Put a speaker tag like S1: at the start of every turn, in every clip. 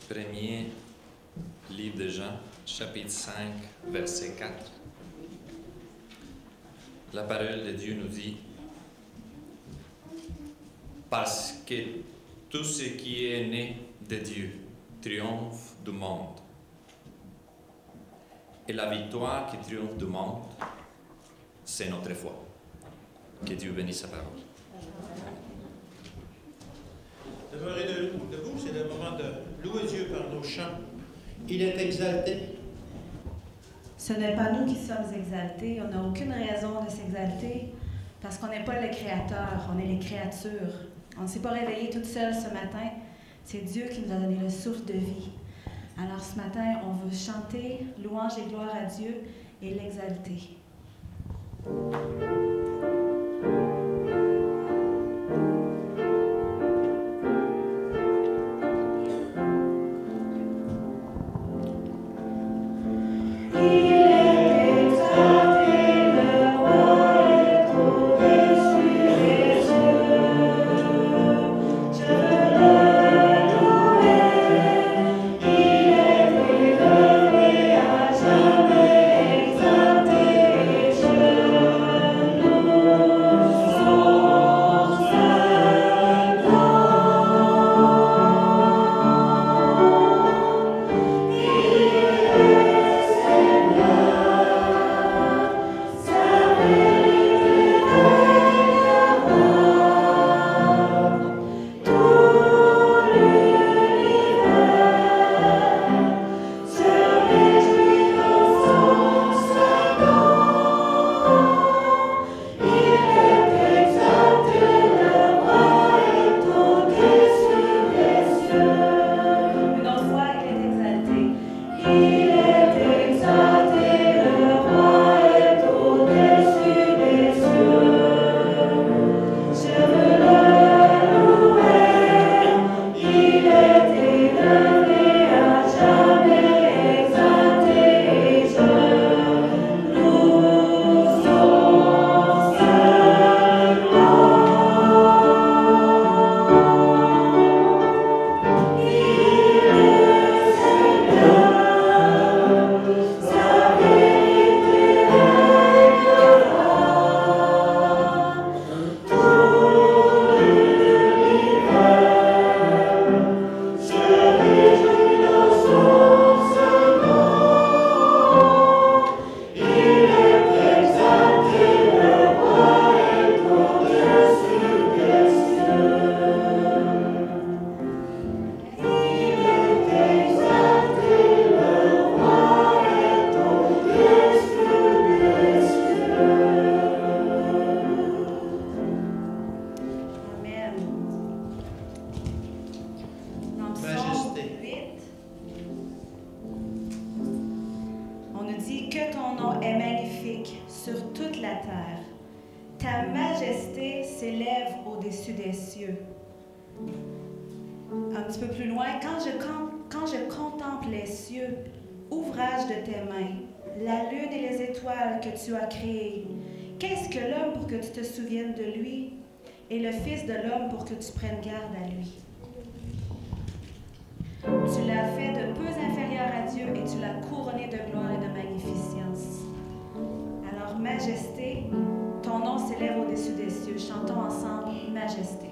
S1: Premier livre de Jean, chapitre 5, verset 4. La parole de Dieu nous dit: parce que tout ce qui est né de Dieu triomphe du monde. Et la victoire qui triomphe du monde, c'est notre foi. Que Dieu bénisse sa parole.
S2: Demeurez debout, c'est le moment de louer Dieu par nos chants. Il est exalté.
S3: Ce n'est pas nous qui sommes exaltés, on n'a aucune raison de s'exalter parce qu'on n'est pas le créateur, on est les créatures. On ne s'est pas réveillé toute seule ce matin, c'est Dieu qui nous a donné le souffle de vie. Alors ce matin, on veut chanter louange et gloire à Dieu et l'exalter. Tu as créé. Qu'est-ce que l'homme pour que tu te souviennes de lui et le Fils de l'homme pour que tu prennes garde à lui? Tu l'as fait de peu inférieur à Dieu et tu l'as couronné de gloire et de magnificence. Alors, Majesté, ton nom s'élève au-dessus des cieux. Chantons ensemble, Majesté.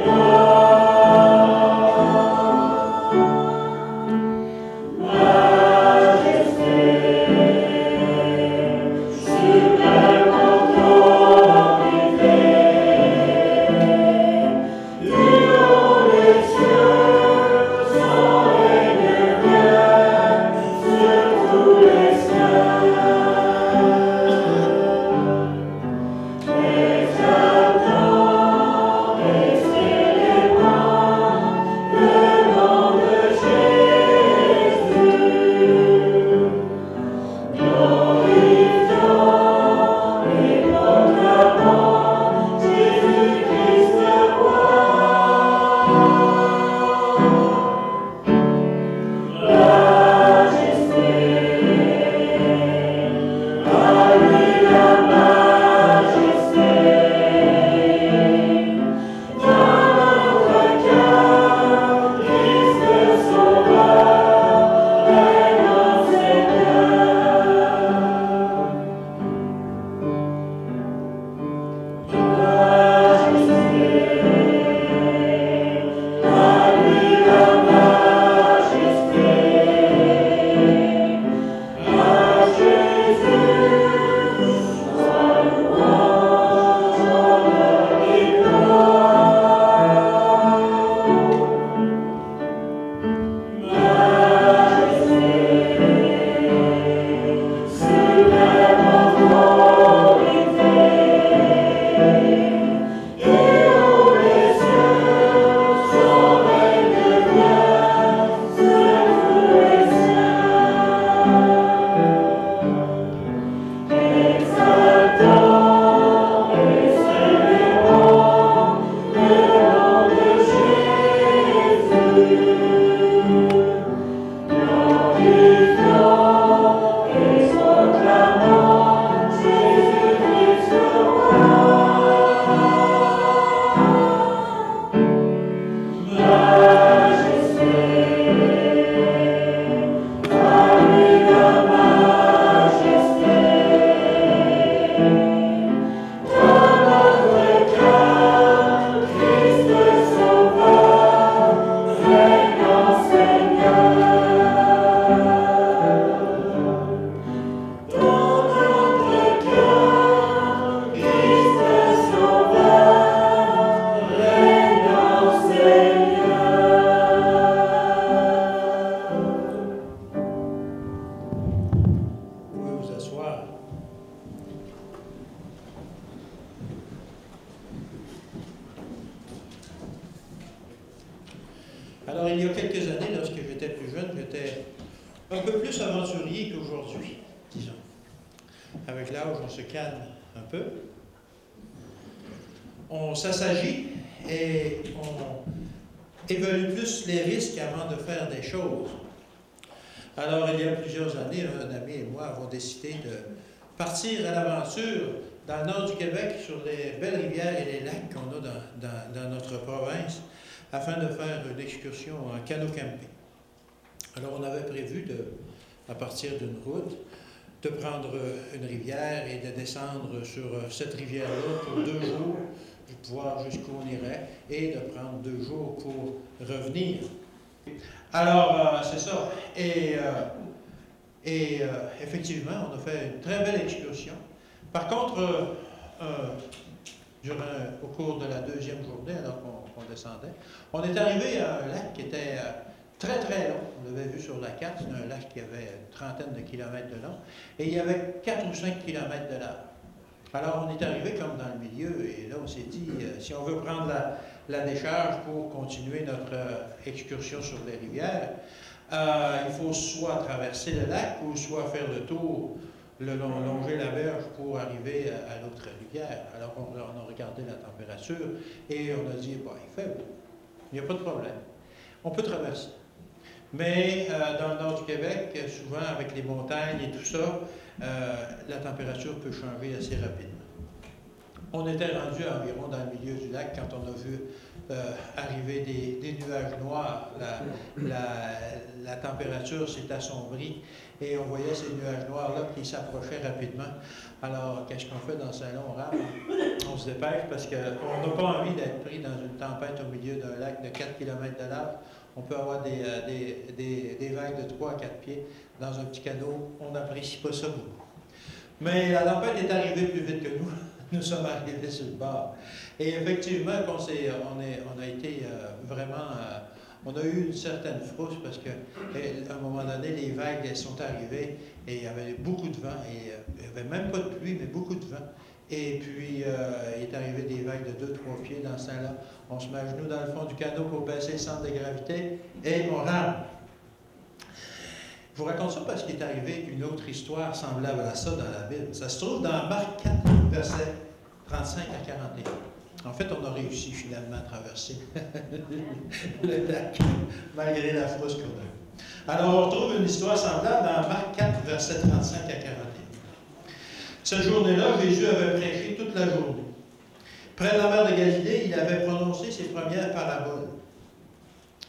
S4: Gloire
S2: Alors, il y a quelques années, lorsque j'étais plus jeune, j'étais un peu plus aventurier qu'aujourd'hui, disons. Avec l'âge, on se calme un peu. On s'assagit et on évalue plus les risques avant de faire des choses. Alors, il y a plusieurs années, un ami et moi avons décidé de partir à l'aventure dans le nord du Québec, sur les belles rivières et les lacs qu'on a dans notre province, afin de faire une excursion en canot-camping. Alors, on avait prévu, à partir d'une route, de prendre une rivière et de descendre sur cette rivière-là pour 2 jours, voir jusqu'où on irait, et de prendre 2 jours pour revenir. Alors, c'est ça. Et effectivement, on a fait une très belle excursion. Par contre, au cours de la 2e journée, alors qu'on descendait, on est arrivé à un lac qui était très, très long. On l'avait vu sur la carte. C'est un lac qui avait une trentaine de kilomètres de long. Et il y avait 4 ou 5 kilomètres de large. Alors, on est arrivé comme dans le milieu. Et là, on s'est dit, si on veut prendre la décharge pour continuer notre excursion sur les rivières, il faut soit traverser le lac ou soit faire le tour, longer la berge pour arriver à l'autre rivière. Alors, on a regardé la température et on a dit, bon, il fait beau. Il n'y a pas de problème. On peut traverser. Mais dans le nord du Québec, souvent avec les montagnes et tout ça, la température peut changer assez rapidement. On était rendu environ dans le milieu du lac quand on a vu arriver des nuages noirs. La température s'est assombrie et on voyait ces nuages noirs-là qui s'approchaient rapidement. Alors, qu'est-ce qu'on fait dans Saint-Lon? On se dépêche parce qu'on n'a pas envie d'être pris dans une tempête au milieu d'un lac de 4 km de large. On peut avoir des vagues de 3 à 4 pieds dans un petit canot. On n'apprécie pas ça beaucoup. Mais la tempête est arrivée plus vite que nous. Nous sommes arrivés sur le bord. Et effectivement, on a été vraiment... on a eu une certaine frousse parce qu'à un moment donné, les vagues sont arrivées et il y avait beaucoup de vent. Et il n'y avait même pas de pluie, mais beaucoup de vent. Et puis, il est arrivé des vagues de 2-3 pieds dans ce temps-là. On se met à genoux dans le fond du canot pour baisser le centre de gravité et on rame. Je vous raconte ça parce qu'il est arrivé une autre histoire semblable à ça dans la Bible. Ça se trouve dans Marc 4, versets 35 à 41. En fait, on a réussi finalement à traverser le lac, malgré la frousse qu'on a eue. Alors, on retrouve une histoire semblable dans Marc 4, versets 35 à 41. Cette journée-là, Jésus avait prêché toute la journée. Près de la mer de Galilée, il avait prononcé ses premières paraboles.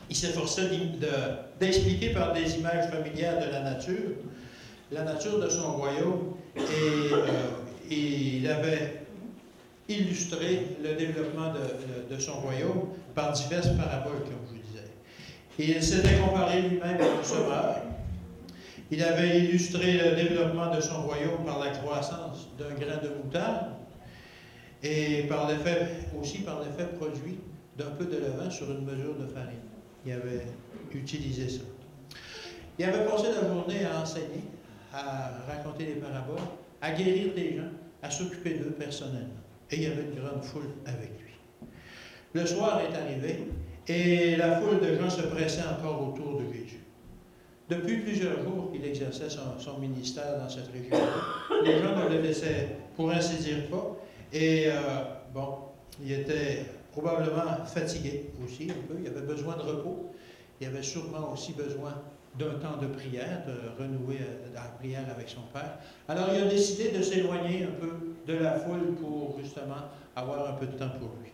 S2: Il s'efforçait d'expliquer par des images familières de la nature de son royaume, et il avait illustré le développement de son royaume par diverses paraboles, comme je vous disais. Et il s'était comparé lui-même à un semeur. Il avait illustré le développement de son royaume par la croissance d'un grain de moutarde et aussi par l'effet produit d'un peu de levain sur une mesure de farine. Il avait utilisé ça. Il avait passé la journée à enseigner, à raconter des paraboles, à guérir des gens, à s'occuper d'eux personnellement. Et il y avait une grande foule avec lui. Le soir est arrivé et la foule de gens se pressait encore autour de Jésus. Depuis plusieurs jours qu'il exerçait son ministère dans cette région-là, les gens ne le laissaient, pour ainsi dire, pas. Et il était probablement fatigué aussi un peu. Il avait besoin de repos. Il avait sûrement aussi besoin d'un temps de prière, de renouer la prière avec son Père. Alors il a décidé de s'éloigner un peu de la foule pour justement avoir un peu de temps pour lui.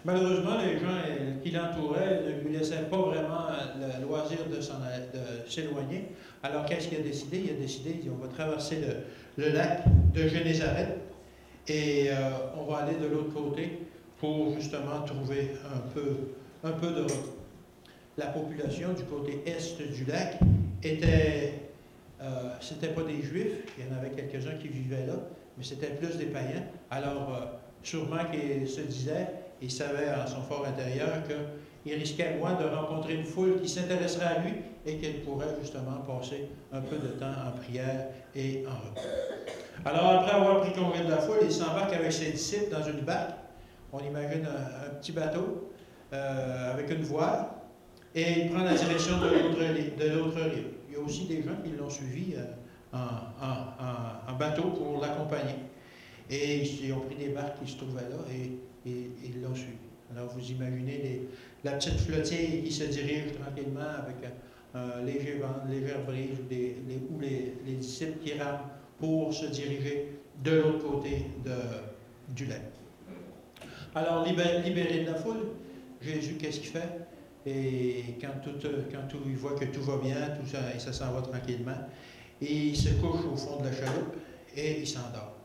S2: Malheureusement, les gens qui l'entouraient ne lui laissaient pas vraiment le loisir de s'éloigner. Alors, qu'est-ce qu'il a décidé? Il a décidé, il dit, on va traverser le lac de Génézareth et on va aller de l'autre côté pour justement trouver un peu de repos. La population du côté est du lac c'était pas des Juifs, il y en avait quelques-uns qui vivaient là, mais c'était plus des païens. Alors, sûrement qu'il se disait, il savait en son fort intérieur qu'il risquait moins de rencontrer une foule qui s'intéresserait à lui et qu'il pourrait justement passer un peu de temps en prière et en repos. Alors, après avoir pris congé de la foule, il s'embarque avec ses disciples dans une barque. On imagine un petit bateau avec une voile et il prend la direction de l'autre rive. Il y a aussi des gens qui l'ont suivi en bateau pour l'accompagner. Et ils ont pris des barques qui se trouvaient là et ils l'ont suivi. Alors vous imaginez la petite flottille qui se dirige tranquillement avec un léger vent, une légère brise ou les disciples qui rament pour se diriger de l'autre côté du lac. Alors libéré de la foule, Jésus, qu'est-ce qu'il fait? Et quand il voit que tout va bien, tout ça, et ça s'en va tranquillement, et il se couche au fond de la chaloupe et il s'endort.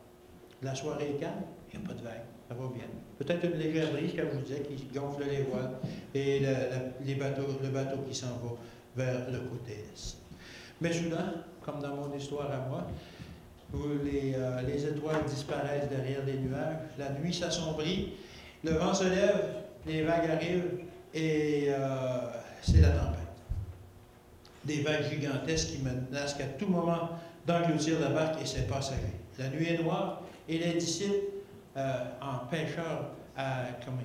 S2: La soirée est calme, il n'y a pas de vague, ça va bien. Peut-être une légère brise, comme je vous disais, qui gonfle les voiles et le bateau qui s'en va vers le côté est. Mais soudain, comme dans mon histoire à moi, où les étoiles disparaissent derrière les nuages, la nuit s'assombrit, le vent se lève, les vagues arrivent et c'est la tempête. Des vagues gigantesques qui menacent qu'à tout moment d'engloutir la barque et ses passagers. La nuit est noire et les disciples, en pêcheurs, comme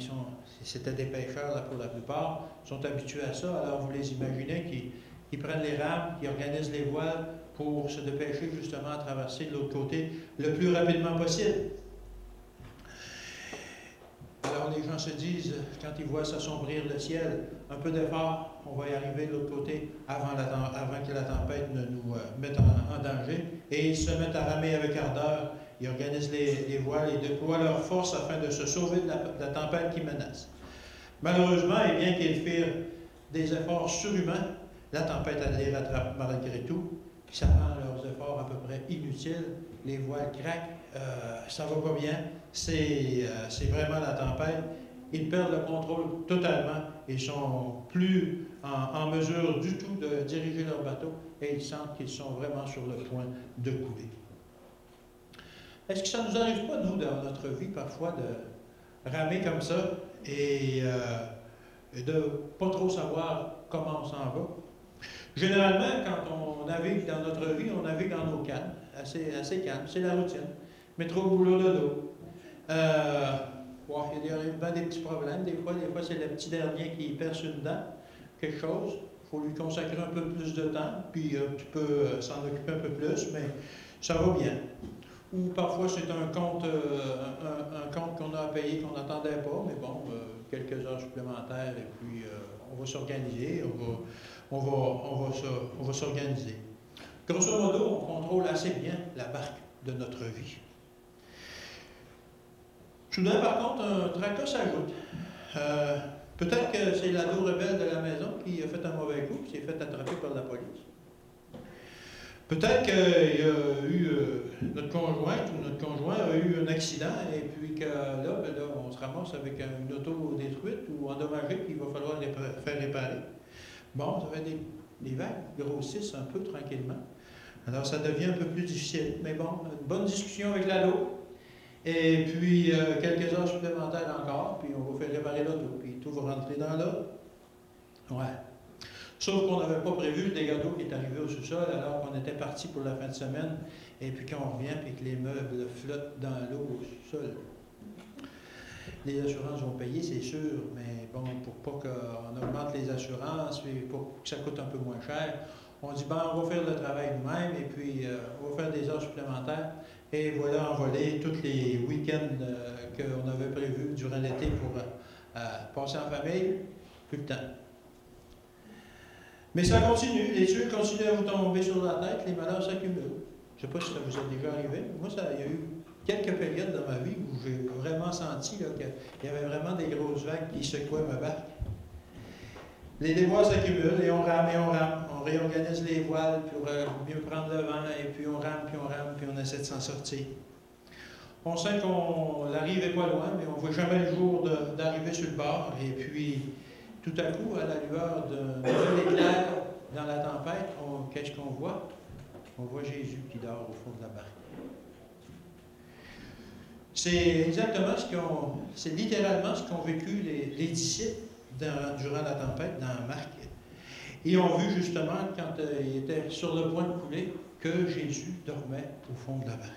S2: c'était des pêcheurs là, pour la plupart, sont habitués à ça. Alors vous les imaginez qui prennent les rames, qui organisent les voiles pour se dépêcher justement à traverser de l'autre côté le plus rapidement possible. Alors les gens se disent, quand ils voient s'assombrir le ciel, un peu d'effort, on va y arriver de l'autre côté avant que la tempête ne nous mette en danger. Et ils se mettent à ramer avec ardeur, ils organisent les voiles et déploient leur force afin de se sauver de la tempête qui menace. Malheureusement, et bien qu'ils firent des efforts surhumains, la tempête les rattrape malgré tout. Ça rend leurs efforts à peu près inutiles. Les voiles craquent, ça va pas bien. C'est vraiment la tempête. Ils perdent le contrôle totalement. Ils sont plus en mesure du tout de diriger leur bateau et ils sentent qu'ils sont vraiment sur le point de couler. Est-ce que ça ne nous arrive pas, nous, dans notre vie, parfois, de ramer comme ça et de ne pas trop savoir comment on s'en va? Généralement, quand on navigue dans notre vie, on navigue dans nos cannes, assez calme, c'est la routine. Métro, boulot, dodo. Il y a bien des petits problèmes. Des fois c'est le petit dernier qui perce une dent, quelque chose. Il faut lui consacrer un peu plus de temps, puis tu peux s'en occuper un peu plus, mais ça va bien. Ou parfois c'est un compte qu'on a à payer qu'on n'attendait pas, mais bon, quelques heures supplémentaires, et puis on va s'organiser, on va s'organiser. Grosso modo, on contrôle assez bien la barque de notre vie. Soudain, par contre, un tracas s'ajoute. Peut-être que c'est l'ado rebelle de la maison qui a fait un mauvais coup, qui s'est fait attraper par la police. Peut-être qu'il y a eu notre conjointe ou notre conjoint a eu un accident et puis que là, on se ramasse avec une auto détruite ou endommagée qu'il va falloir faire réparer. Bon, ça fait des vagues grossissent un peu tranquillement. Alors ça devient un peu plus difficile. Mais bon, une bonne discussion avec l'ado. Et puis quelques heures supplémentaires encore, puis on va faire réparer l'auto, puis tout va rentrer dans l'auto. Ouais. Sauf qu'on n'avait pas prévu le dégât d'eau qui est arrivé au sous-sol alors qu'on était parti pour la fin de semaine, et puis qu'on revient, puis que les meubles flottent dans l'eau au sous-sol. Les assurances vont payer, c'est sûr, mais bon, pour pas qu'on augmente les assurances, et pour que ça coûte un peu moins cher, on dit, on va faire le travail nous-mêmes, et puis on va faire des heures supplémentaires, et voilà envoler tous les week-ends qu'on avait prévus durant l'été pour passer en famille, plus le temps. Mais ça continue, les yeux continuent à vous tomber sur la tête, les malheurs s'accumulent. Je ne sais pas si ça vous est déjà arrivé. Moi, il y a eu quelques périodes dans ma vie où j'ai vraiment senti qu'il y avait vraiment des grosses vagues qui secouaient ma barque. Les déboires s'accumulent et on rame et on rame. On réorganise les voiles pour mieux prendre le vent et puis on rame, puis on essaie de s'en sortir. On sent qu'on l'arrive n'est pas loin, mais on ne voit jamais le jour d'arriver sur le bord. Et puis, tout à coup, à la lueur d'un nouvel éclair dans la tempête, qu'est-ce qu'on voit? On voit Jésus qui dort au fond de la barque. C'est exactement c'est littéralement ce qu'ont vécu les disciples durant la tempête dans Marc. Ils ont vu justement, quand ils étaient sur le point de couler, que Jésus dormait au fond de la barque.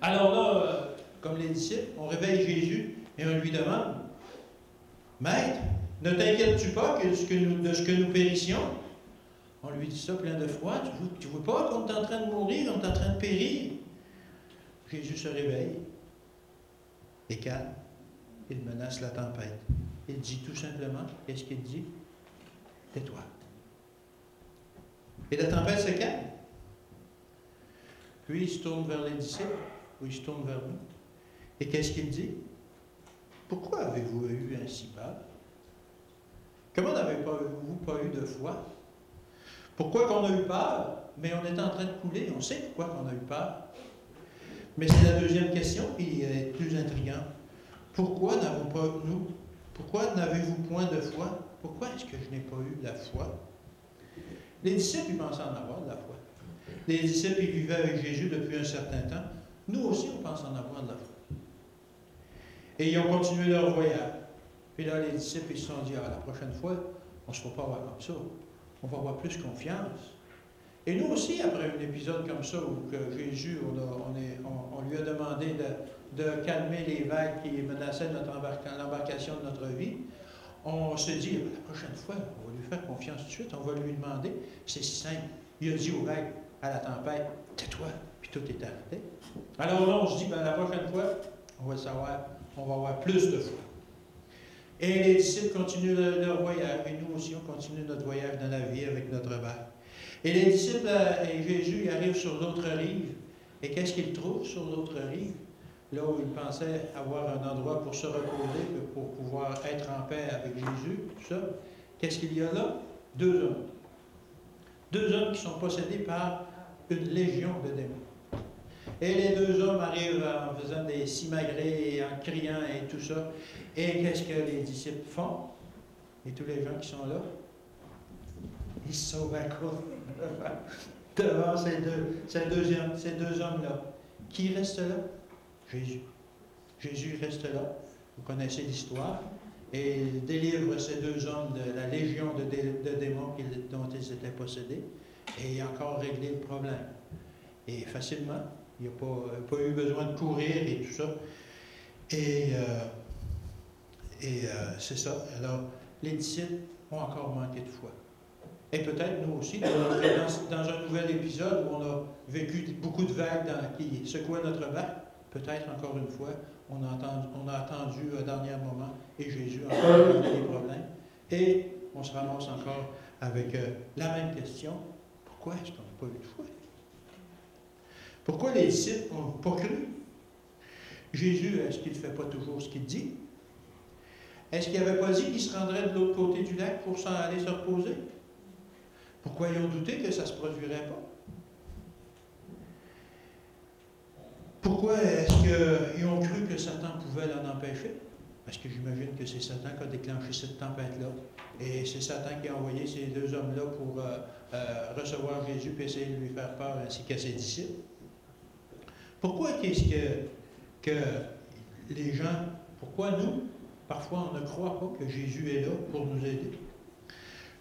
S2: Alors là, comme les disciples, on réveille Jésus et on lui demande, Maître, ne t'inquiètes-tu pas de ce que nous périssions? On lui dit ça plein de foi. Tu ne vois pas qu'on est en train de mourir, on est en train de périr? Jésus se réveille et calme. Il menace la tempête. Il dit tout simplement, qu'est-ce qu'il dit? Tais-toi. Et la tempête se calme. Puis il se tourne vers les disciples, ou il se tourne vers nous. Et qu'est-ce qu'il dit? Pourquoi avez-vous eu ainsi peur? Comment n'avez-vous pas eu de foi? Pourquoi qu'on a eu peur? Mais on est en train de couler, on sait pourquoi qu'on a eu peur. Mais c'est la deuxième question qui est plus intrigante. Pourquoi n'avez-vous point de foi? Pourquoi est-ce que je n'ai pas eu de la foi? Les disciples, ils pensaient en avoir de la foi. Les disciples, ils vivaient avec Jésus depuis un certain temps. Nous aussi, on pense en avoir de la foi. Et ils ont continué leur voyage. Puis là, les disciples, ils se sont dit, la prochaine fois, on ne se va pas voir comme ça. On va avoir plus confiance. Et nous aussi, après un épisode comme ça, où que Jésus, on lui a demandé de calmer les vagues qui menaçaient l'embarcation de notre vie, on se dit, la prochaine fois, on va lui faire confiance tout de suite, on va lui demander, c'est si simple. Il a dit aux vagues, à la tempête, tais-toi, puis tout est arrêté. Alors là, on se dit, la prochaine fois, on va le savoir, on va avoir plus de foi. Et les disciples continuent leur voyage, et nous aussi, on continue notre voyage dans la vie avec notre barque. Et les disciples et Jésus, ils arrivent sur l'autre rive. Et qu'est-ce qu'ils trouvent sur l'autre rive? Là où ils pensaient avoir un endroit pour se reposer, pour pouvoir être en paix avec Jésus, tout ça. Qu'est-ce qu'il y a là? 2 hommes. 2 hommes qui sont possédés par une légion de démons. Et les 2 hommes arrivent en faisant des simagrées et en criant et tout ça. Et qu'est-ce que les disciples font? Et tous les gens qui sont là? Ils se sauvent à quoi? Devant ces deux hommes-là. Qui reste là? Jésus. Jésus reste là. Vous connaissez l'histoire. Et il délivre ces 2 hommes de la légion de démons dont ils étaient possédés. Et il a encore réglé le problème. Et facilement. Il n'y a pas eu besoin de courir et tout ça. Et c'est ça. Alors, les disciples ont encore manqué de foi. Et peut-être nous aussi, dans un nouvel épisode où on a vécu beaucoup de vagues qui secouaient notre barque, peut-être encore une fois, on a attendu un dernier moment et Jésus a encore réglé les problèmes. Et on se ramasse encore avec la même question. Pourquoi est-ce qu'on n'a pas eu de foi? Pourquoi les disciples n'ont pas cru? Jésus, est-ce qu'il ne fait pas toujours ce qu'il dit? Est-ce qu'il n'avait pas dit qu'il se rendrait de l'autre côté du lac pour s'en aller se reposer? Pourquoi ils ont douté que ça ne se produirait pas? Pourquoi est-ce qu'ils ont cru que Satan pouvait l'en empêcher? Parce que j'imagine que c'est Satan qui a déclenché cette tempête-là. Et c'est Satan qui a envoyé ces 2 hommes-là pour recevoir Jésus et essayer de lui faire peur ainsi qu'à ses disciples. Pourquoi qu'est-ce que les gens, pourquoi nous, parfois on ne croit pas que Jésus est là pour nous aider?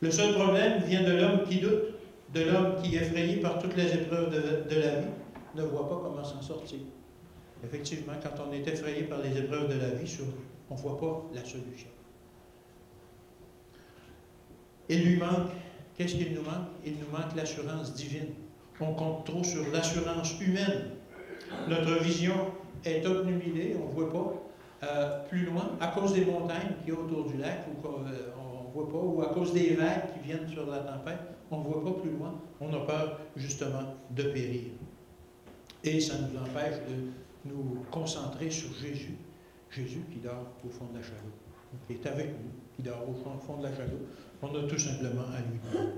S2: Le seul problème vient de l'homme qui doute, de l'homme qui, effrayé par toutes les épreuves de la vie, ne voit pas comment s'en sortir. Effectivement, quand on est effrayé par les épreuves de la vie, on ne voit pas la solution. Il lui manque, qu'est-ce qu'il nous manque? Il nous manque l'assurance divine. On compte trop sur l'assurance humaine. Notre vision est obnubilée, on ne voit pas plus loin, à cause des montagnes qui y a autour du lac, ou on ne voit pas, ou à cause des vagues qui viennent sur la tempête, on ne voit pas plus loin. On a peur, justement, de périr. Et ça nous empêche de nous concentrer sur Jésus. Jésus qui dort au fond de la chaloupe, qui est avec nous, qui dort au fond de la chaloupe. On a tout simplement à lui demander.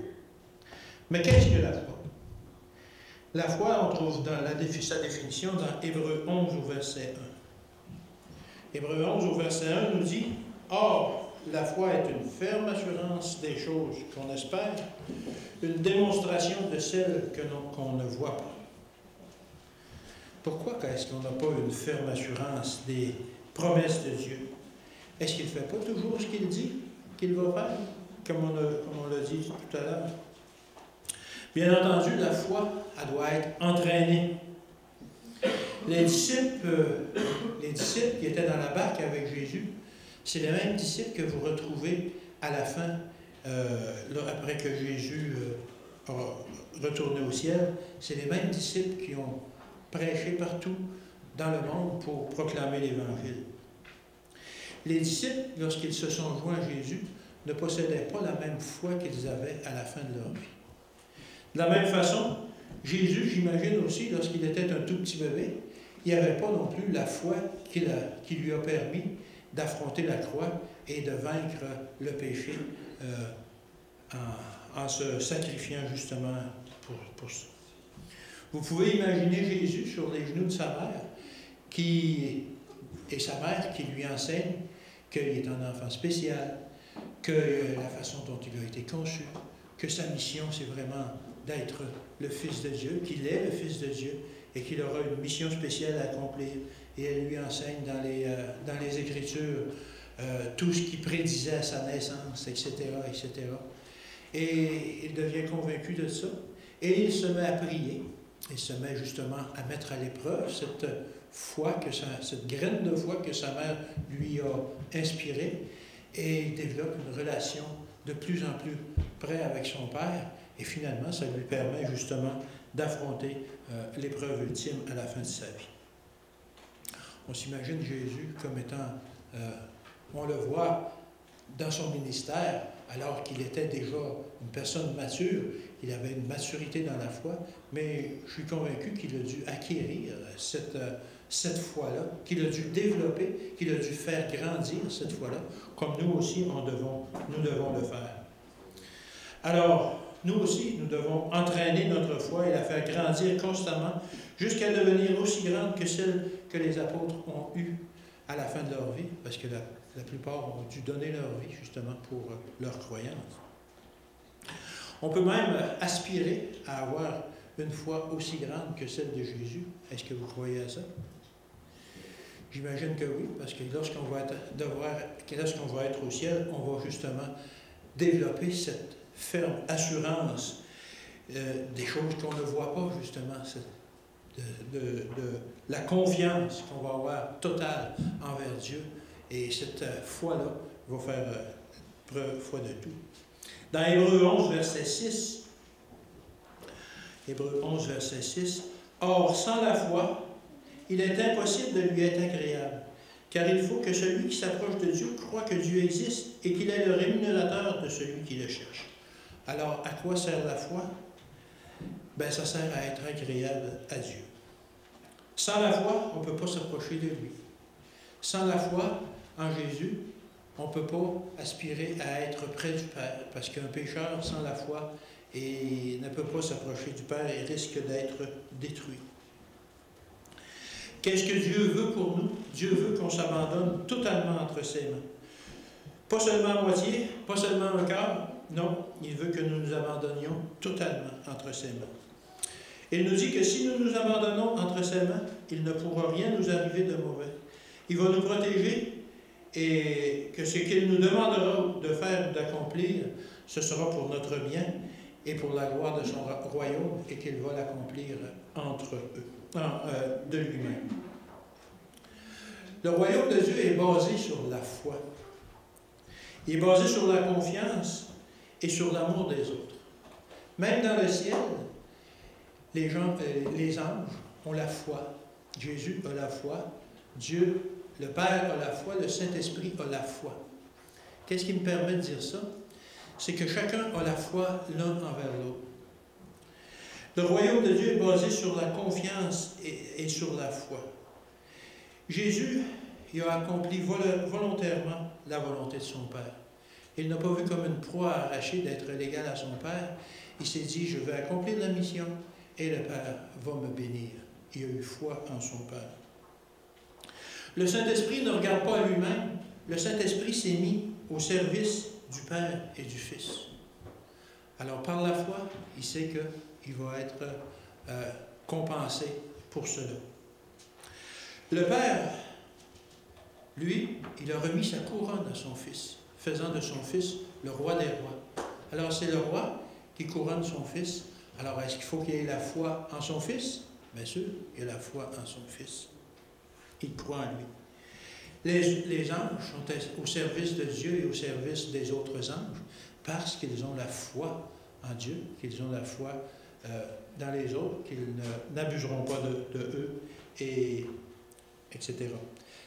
S2: Mais qu'est-ce que la foi? La foi, on trouve dans sa définition dans Hébreux 11 au verset 1. Hébreux 11 au verset 1 nous dit « Or, la foi est une ferme assurance des choses qu'on espère, une démonstration de celles qu'on ne voit pas. » Pourquoi est-ce qu'on n'a pas une ferme assurance des promesses de Dieu? Est-ce qu'il ne fait pas toujours ce qu'il dit qu'il va faire, comme on l'a dit tout à l'heure? Bien entendu, la foi, elle doit être entraînée. Les disciples qui étaient dans la barque avec Jésus, C'est les mêmes disciples que vous retrouvez à la fin, après que Jésus a retourné au ciel. C'est les mêmes disciples qui ont prêché partout dans le monde pour proclamer l'Évangile. Les disciples, lorsqu'ils se sont joints à Jésus, ne possédaient pas la même foi qu'ils avaient à la fin de leur vie. De la même façon, Jésus, j'imagine aussi, lorsqu'il était un tout petit bébé, il n'avait pas non plus la foi qui lui a permis d'affronter la croix et de vaincre le péché en se sacrifiant justement pour ça. Vous pouvez imaginer Jésus sur les genoux de sa mère, et sa mère qui lui enseigne qu'il est un enfant spécial, que la façon dont il a été conçu, que sa mission c'est vraiment d'être le Fils de Dieu, qu'il est le Fils de Dieu et qu'il aura une mission spéciale à accomplir. Et elle lui enseigne dans les Écritures tout ce qui prédisait à sa naissance, etc., etc. Et il devient convaincu de ça. Et il se met à prier. Il se met justement à mettre à l'épreuve cette foi, cette graine de foi que sa mère lui a inspirée. Et il développe une relation de plus en plus près avec son Père. Et finalement, ça lui permet justement d'affronter l'épreuve ultime à la fin de sa vie. On s'imagine Jésus comme étant, on le voit dans son ministère, alors qu'il était déjà une personne mature, il avait une maturité dans la foi, mais je suis convaincu qu'il a dû acquérir cette foi-là, qu'il a dû développer, qu'il a dû faire grandir cette foi-là, comme nous aussi, nous devons le faire. Alors, nous aussi, nous devons entraîner notre foi et la faire grandir constamment jusqu'à devenir aussi grande que celle que les apôtres ont eue à la fin de leur vie, parce que la plupart ont dû donner leur vie justement pour leur croyance. On peut même aspirer à avoir une foi aussi grande que celle de Jésus. Est-ce que vous croyez à ça? J'imagine que oui, parce que lorsqu'on va être au ciel, on va justement développer cette ferme assurance des choses qu'on ne voit pas, justement, de la confiance qu'on va avoir totale envers Dieu. Et cette foi-là va faire foi de tout. Dans Hébreux 11, verset 6, Hébreux 11, verset 6, « Or, sans la foi, il est impossible de lui être agréable, car il faut que celui qui s'approche de Dieu croie que Dieu existe et qu'il est le rémunérateur de celui qui le cherche. » Alors, à quoi sert la foi? Ben, ça sert à être agréable à Dieu. Sans la foi, on ne peut pas s'approcher de lui. Sans la foi en Jésus, on ne peut pas aspirer à être près du Père, parce qu'un pécheur sans la foi ne peut pas s'approcher du Père et risque d'être détruit. Qu'est-ce que Dieu veut pour nous? Dieu veut qu'on s'abandonne totalement entre ses mains. Pas seulement à moitié, pas seulement un quart, non, il veut que nous nous abandonnions totalement entre ses mains. Il nous dit que si nous nous abandonnons entre ses mains, il ne pourra rien nous arriver de mauvais. Il va nous protéger et que ce qu'il nous demandera de faire ou d'accomplir, ce sera pour notre bien et pour la gloire de son royaume et qu'il va l'accomplir de lui-même. Le royaume de Dieu est basé sur la foi. Il est basé sur la confiance et sur l'amour des autres. Même dans le ciel, les anges ont la foi. Jésus a la foi. Dieu, le Père a la foi. Le Saint-Esprit a la foi. Qu'est-ce qui me permet de dire ça? C'est que chacun a la foi l'un envers l'autre. Le royaume de Dieu est basé sur la confiance et sur la foi. Jésus, il a accompli volontairement la volonté de son Père. Il n'a pas vu comme une proie arrachée d'être l'égal à son Père. Il s'est dit, je vais accomplir la mission et le Père va me bénir. Il a eu foi en son Père. Le Saint-Esprit ne regarde pas à lui-même. Le Saint-Esprit s'est mis au service du Père et du Fils. Alors, par la foi, il sait qu'il va être compensé pour cela. Le Père, lui, il a remis sa couronne à son Fils, faisant de son Fils le roi des rois. Alors, c'est le roi qui couronne son Fils. Alors, est-ce qu'il faut qu'il ait la foi en son Fils? Bien sûr, il a la foi en son Fils. Il croit en lui. Les anges sont au service de Dieu et au service des autres anges parce qu'ils ont la foi en Dieu, qu'ils ont la foi dans les autres, qu'ils n'abuseront pas de eux, etc.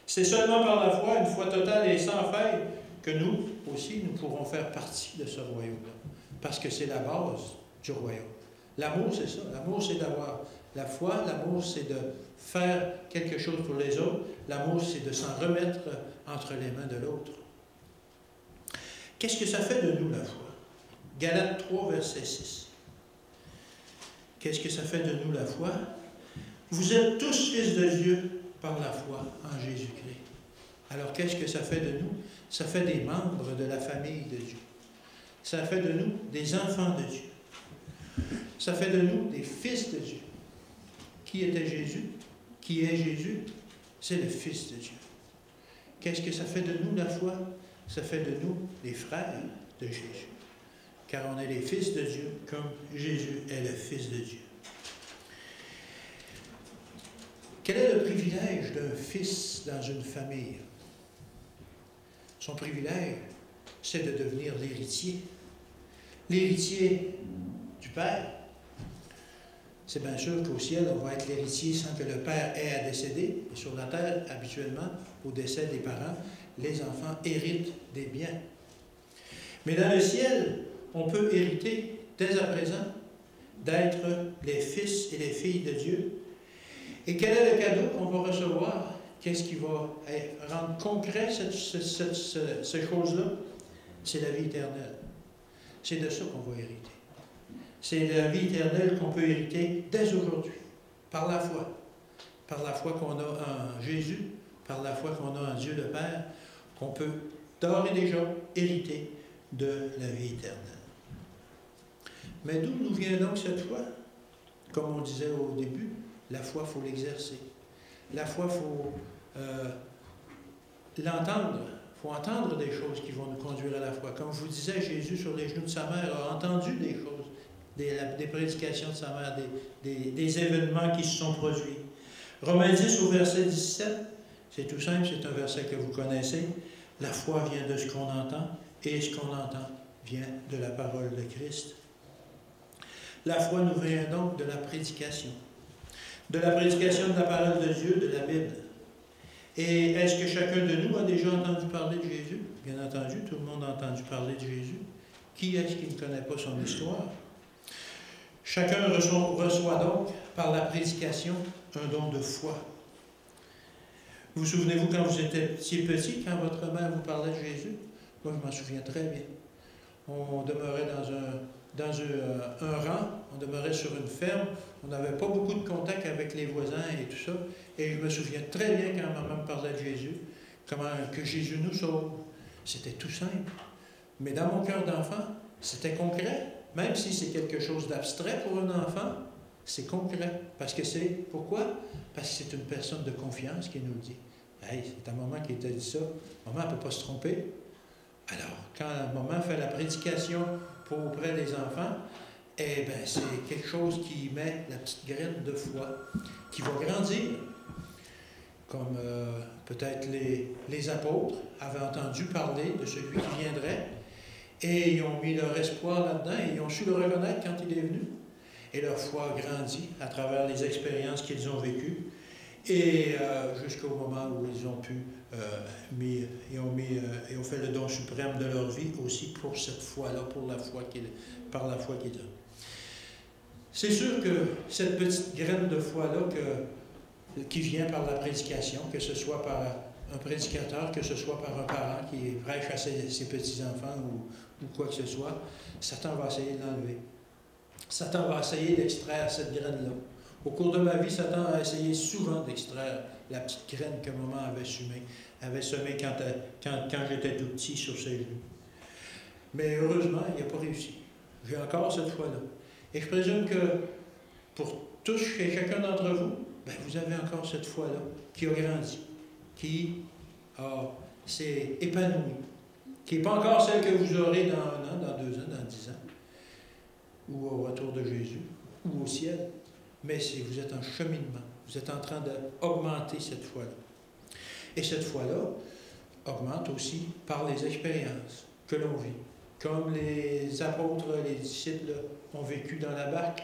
S2: C'est seulement par la foi, une foi totale et sans faille, que nous aussi, nous pourrons faire partie de ce royaume-là. Parce que c'est la base du royaume. L'amour, c'est ça. L'amour, c'est d'avoir la foi. L'amour, c'est de faire quelque chose pour les autres. L'amour, c'est de s'en remettre entre les mains de l'autre. Qu'est-ce que ça fait de nous, la foi? Galates 3, verset 6. Qu'est-ce que ça fait de nous, la foi? Vous êtes tous fils de Dieu par la foi en Jésus-Christ. Alors, qu'est-ce que ça fait de nous? Ça fait des membres de la famille de Dieu. Ça fait de nous des enfants de Dieu. Ça fait de nous des fils de Dieu. Qui était Jésus? Qui est Jésus? C'est le Fils de Dieu. Qu'est-ce que ça fait de nous, la foi? Ça fait de nous les frères de Jésus. Car on est les fils de Dieu, comme Jésus est le Fils de Dieu. Quel est le privilège d'un fils dans une famille? Son privilège, c'est de devenir l'héritier. L'héritier du Père. C'est bien sûr qu'au ciel, on va être l'héritier sans que le Père ait à décéder. Et sur la terre, habituellement, au décès des parents, les enfants héritent des biens. Mais dans le ciel, on peut hériter dès à présent d'être les fils et les filles de Dieu. Et quel est le cadeau qu'on va recevoir? Qu'est-ce qui va rendre concret ces choses-là? C'est la vie éternelle. C'est de ça qu'on va hériter. C'est la vie éternelle qu'on peut hériter dès aujourd'hui, par la foi. Par la foi qu'on a en Jésus, par la foi qu'on a en Dieu le Père, qu'on peut d'ores et déjà hériter de la vie éternelle. Mais d'où nous vient donc cette foi? Comme on disait au début, la foi, il faut l'exercer. La foi, il faut l'entendre. Il faut entendre des choses qui vont nous conduire à la foi. Comme je vous disais, Jésus, sur les genoux de sa mère, a entendu des choses, des prédications de sa mère, des événements qui se sont produits. Romains 10 au verset 17, c'est tout simple, c'est un verset que vous connaissez. La foi vient de ce qu'on entend, et ce qu'on entend vient de la parole de Christ. La foi nous vient donc de la prédication. De la prédication de la parole de Dieu, de la Bible. Et est-ce que chacun de nous a déjà entendu parler de Jésus? Bien entendu, tout le monde a entendu parler de Jésus. Qui est-ce qui ne connaît pas son histoire? Chacun reçoit donc, par la prédication, un don de foi. Vous souvenez-vous quand vous étiez petit, quand votre mère vous parlait de Jésus? Moi, je m'en souviens très bien. On demeurait dans un rang, on demeurait sur une ferme, on n'avait pas beaucoup de contact avec les voisins et tout ça. Et je me souviens très bien quand maman me parlait de Jésus, comment que Jésus nous sauve. C'était tout simple. Mais dans mon cœur d'enfant, c'était concret. Même si c'est quelque chose d'abstrait pour un enfant, c'est concret. Parce que c'est... Pourquoi? Parce que c'est une personne de confiance qui nous le dit. Hey, c'est ta maman qui t'a dit ça. Maman ne peut pas se tromper. Alors, quand la maman fait la prédication auprès des enfants, eh bien, c'est quelque chose qui met la petite graine de foi, qui va grandir. Comme peut-être les apôtres avaient entendu parler de celui qui viendrait, et ils ont mis leur espoir là-dedans, et ils ont su le reconnaître quand il est venu. Et leur foi a grandi à travers les expériences qu'ils ont vécues, et jusqu'au moment où ils ont pu, ils ont fait le don suprême de leur vie aussi pour cette foi-là, par la foi qu'ils ont. C'est sûr que cette petite graine de foi-là qui vient par la prédication, que ce soit par un prédicateur, que ce soit par un parent qui prêche à ses petits-enfants ou quoi que ce soit, Satan va essayer de l'enlever. Satan va essayer d'extraire cette graine-là. Au cours de ma vie, Satan a essayé souvent d'extraire la petite graine que maman avait semée quand j'étais tout petit sur ses genoux. Mais heureusement, il n'a pas réussi. J'ai encore cette foi-là. Et je présume que pour tous et chacun d'entre vous, ben, vous avez encore cette foi-là qui a grandi, qui s'est épanouie, qui n'est pas encore celle que vous aurez dans 1 an, dans 2 ans, dans 10 ans, ou au retour de Jésus, ou au ciel. Mais vous êtes en cheminement, vous êtes en train d'augmenter cette foi-là. Et cette foi-là augmente aussi par les expériences que l'on vit. Comme les apôtres, les disciples ont vécu dans la barque.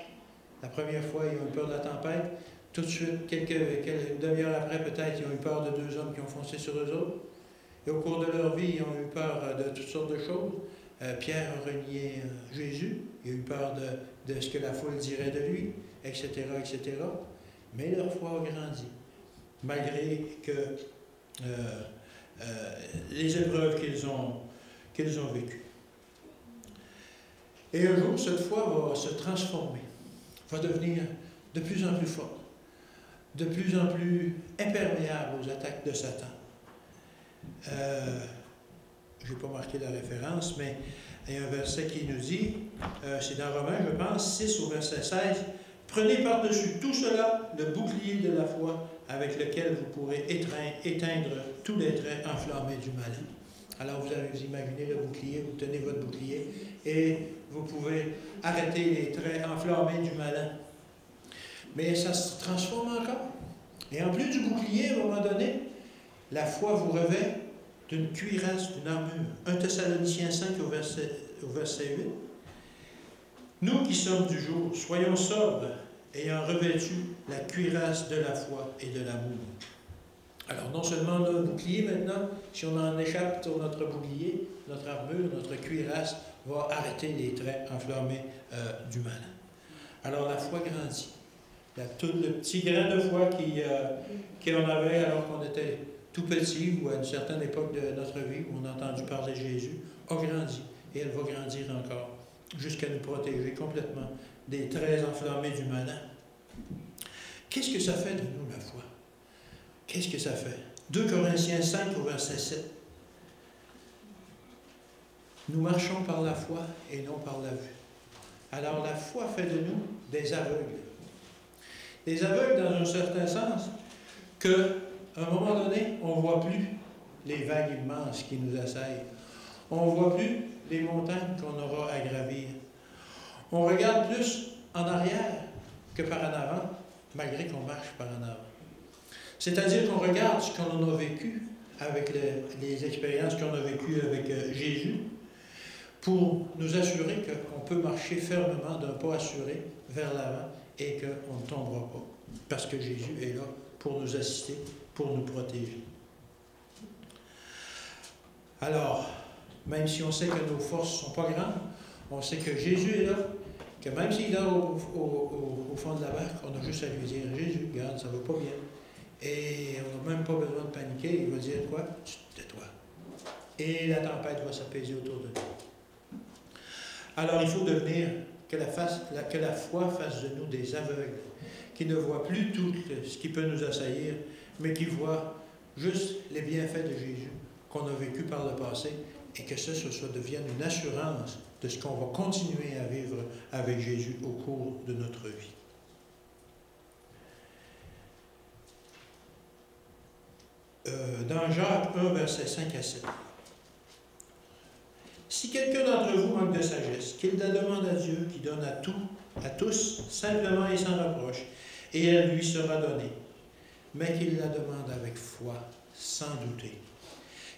S2: La première fois, ils ont eu peur de la tempête. Tout de suite, une demi-heure après, peut-être, ils ont eu peur de deux hommes qui ont foncé sur eux autres. Et au cours de leur vie, ils ont eu peur de toutes sortes de choses. Pierre a renié Jésus. Il a eu peur de ce que la foule dirait de lui, etc., etc. Mais leur foi a grandi, malgré que les épreuves qu'ils ont vécues. Et un jour, cette foi va se transformer, va devenir de plus en plus forte, de plus en plus imperméable aux attaques de Satan. Je n'ai pas marqué la référence, mais il y a un verset qui nous dit, c'est dans Romains, je pense, 6 au verset 16, « Prenez par-dessus tout cela le bouclier de la foi avec lequel vous pourrez éteindre tous les traits enflammés du malin. » Alors vous avez imaginé le bouclier, vous tenez votre bouclier et vous pouvez arrêter les traits enflammés du malin. Mais ça se transforme encore. Et en plus du bouclier, à un moment donné, la foi vous revêt d'une cuirasse, d'une armure. 1 Thessaloniciens 5 au verset 8. Nous qui sommes du jour, soyons sobres, ayant revêtu la cuirasse de la foi et de l'amour. Alors non seulement on a un bouclier maintenant, si on en échappe sur notre bouclier, notre armure, notre cuirasse va arrêter les traits enflammés du malin. Alors la foi grandit. Tout le petit grain de foi qu'on avait alors qu'on était tout petit ou à une certaine époque de notre vie où on a entendu parler de Jésus, a grandi et elle va grandir encore jusqu'à nous protéger complètement des traits enflammés du malin. Qu'est-ce que ça fait de nous, la foi? Qu'est-ce que ça fait? 2 Corinthiens 5 au verset 7. Nous marchons par la foi et non par la vue. Alors la foi fait de nous des aveugles. Des aveugles dans un certain sens qu'à un moment donné, on ne voit plus les vagues immenses qui nous assaillent. On ne voit plus les montagnes qu'on aura à gravir. On regarde plus en arrière que par en avant, malgré qu'on marche par en avant. C'est-à-dire qu'on regarde ce qu'on a vécu avec les expériences qu'on a vécues avec Jésus pour nous assurer qu'on peut marcher fermement d'un pas assuré vers l'avant et qu'on ne tombera pas. Parce que Jésus est là pour nous assister, pour nous protéger. Alors, même si on sait que nos forces ne sont pas grandes, on sait que Jésus est là, que même s'il est là au fond de la barque, on a juste à lui dire « Jésus, regarde, ça ne va pas bien. » Et on n'a même pas besoin de paniquer, il va dire quoi? Tais-toi. Et la tempête va s'apaiser autour de nous. Alors il faut devenir que la foi fasse de nous des aveugles, qui ne voient plus tout ce qui peut nous assaillir, mais qui voient juste les bienfaits de Jésus qu'on a vécu par le passé, et que ça devienne une assurance de ce qu'on va continuer à vivre avec Jésus au cours de notre vie. Dans Jacques 1, versets 5 à 7. Si quelqu'un d'entre vous manque de sagesse, qu'il la demande à Dieu, qui donne à tous, simplement et sans reproche, et elle lui sera donnée. Mais qu'il la demande avec foi, sans douter.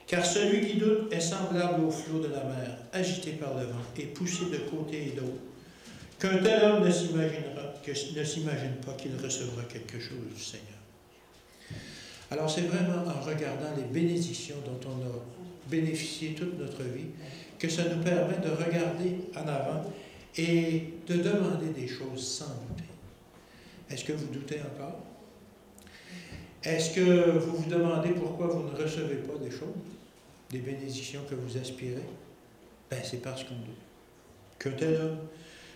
S2: Car celui qui doute est semblable au flot de la mer, agité par le vent et poussé de côté et d'autre. Qu'un tel homme ne s'imagine pas qu'il recevra quelque chose du Seigneur. Alors c'est vraiment en regardant les bénédictions dont on a bénéficié toute notre vie que ça nous permet de regarder en avant et de demander des choses sans douter. Est-ce que vous doutez encore? Est-ce que vous vous demandez pourquoi vous ne recevez pas des choses, des bénédictions que vous aspirez? Ben, c'est parce qu'on doute. Qu'un tel homme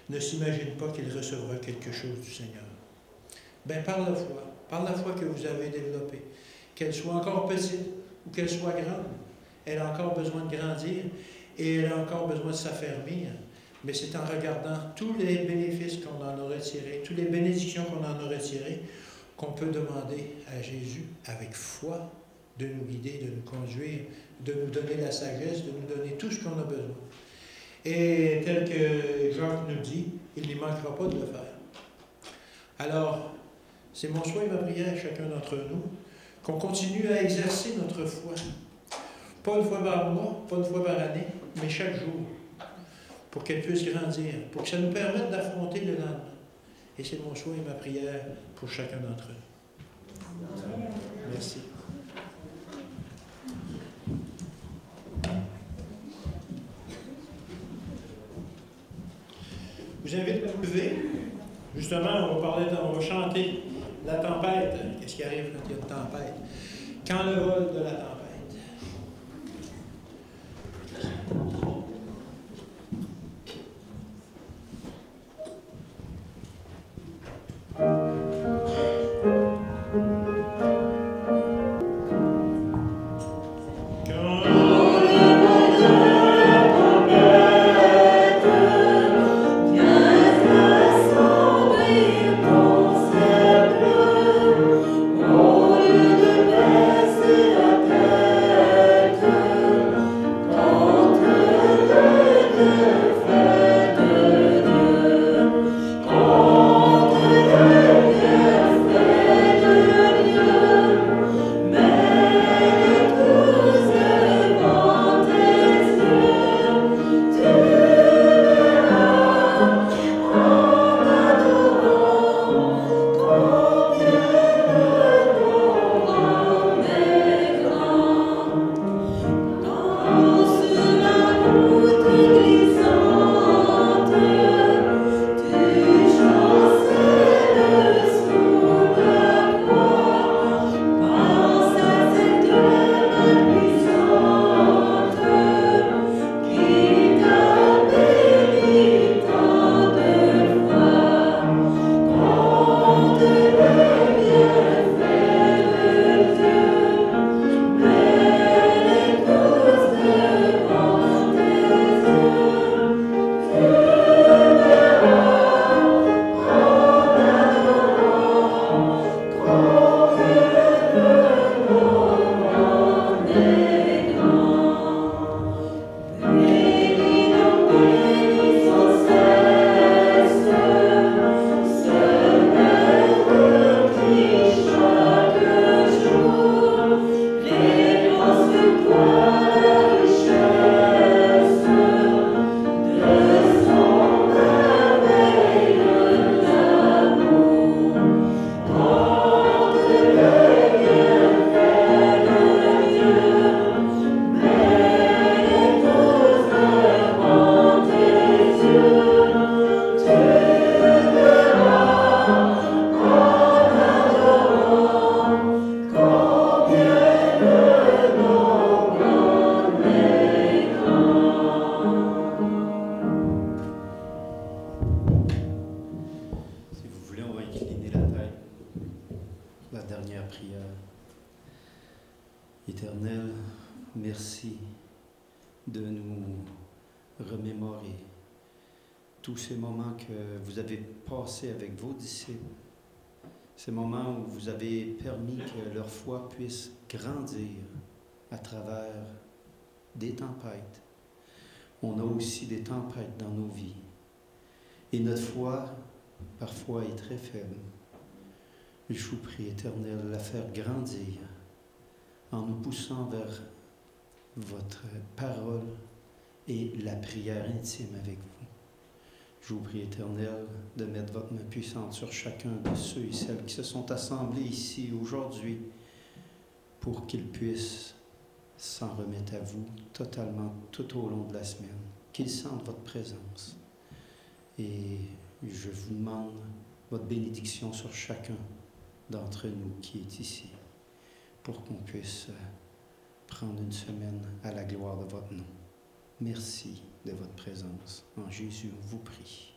S2: ne s'imagine pas qu'il recevra quelque chose du Seigneur. Ben, par la foi que vous avez développée, qu'elle soit encore petite ou qu'elle soit grande, elle a encore besoin de grandir et elle a encore besoin de s'affermir. Mais c'est en regardant tous les bénéfices qu'on en a retirés, toutes les bénédictions qu'on en a retirées, qu'on peut demander à Jésus, avec foi, de nous guider, de nous conduire, de nous donner la sagesse, de nous donner tout ce qu'on a besoin. Et tel que Jacques nous dit, il n'y manquera pas de le faire. Alors, c'est mon souhait et ma prière à chacun d'entre nous, qu'on continue à exercer notre foi. Pas une fois par mois, pas une fois par année, mais chaque jour, pour qu'elle puisse grandir, pour que ça nous permette d'affronter le lendemain. Et c'est mon souhait et ma prière pour chacun d'entre eux. Merci. Je vous invite à vous lever. Justement, on va chanter la tempête. Qu'est-ce qui arrive quand il y a une tempête? Quand le vol de la tempête.
S4: Éternel, merci de nous remémorer tous ces moments que vous avez passés avec vos disciples, ces moments où vous avez permis que leur foi puisse grandir à travers des tempêtes. On a aussi des tempêtes dans nos vies. Et notre foi, parfois, est très faible. Je vous prie, Éternel, de la faire grandir en nous poussant vers votre parole et la prière intime avec vous. Je vous prie, Éternel, de mettre votre main puissante sur chacun de ceux et celles qui se sont assemblés ici aujourd'hui pour qu'ils puissent s'en remettre à vous totalement tout au long de la semaine, qu'ils sentent votre présence. Et je vous demande votre bénédiction sur chacun d'entre nous qui est ici, pour qu'on puisse prendre une semaine à la gloire de votre nom. Merci de votre présence. En Jésus, on vous prie.